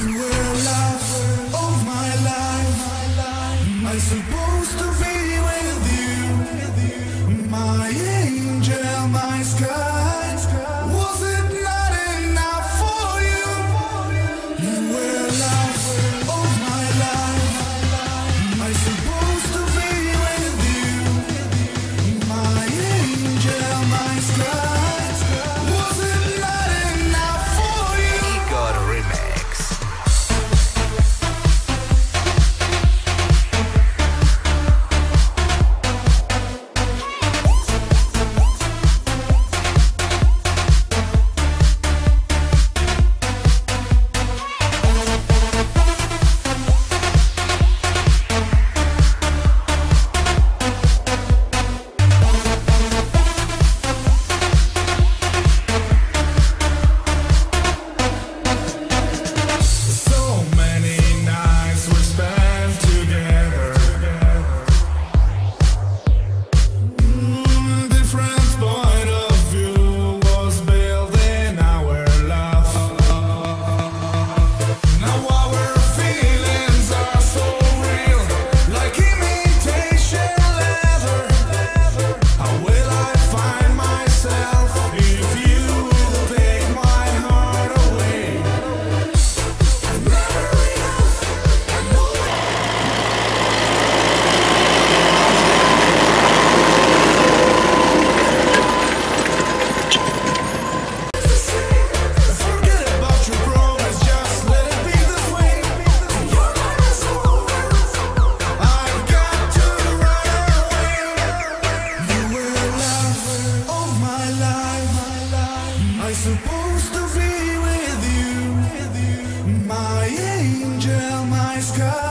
You were love of my life. I'm supposed to be with you, my angel, my sky. Was it not enough for you? You were love of my life. I'm supposed to be with you, my angel, my sky. Was it not enough for you? Igor Remix. So many nights we spent together. Different point of view was building our love. Now our feelings are so real, like imitation leather. How will I find myself if you will take my heart away? Forget about your promise, just let it be this way. Your time is over. I've got to run away. You were love of my life. I'm supposed to be with you, my angel, my sky.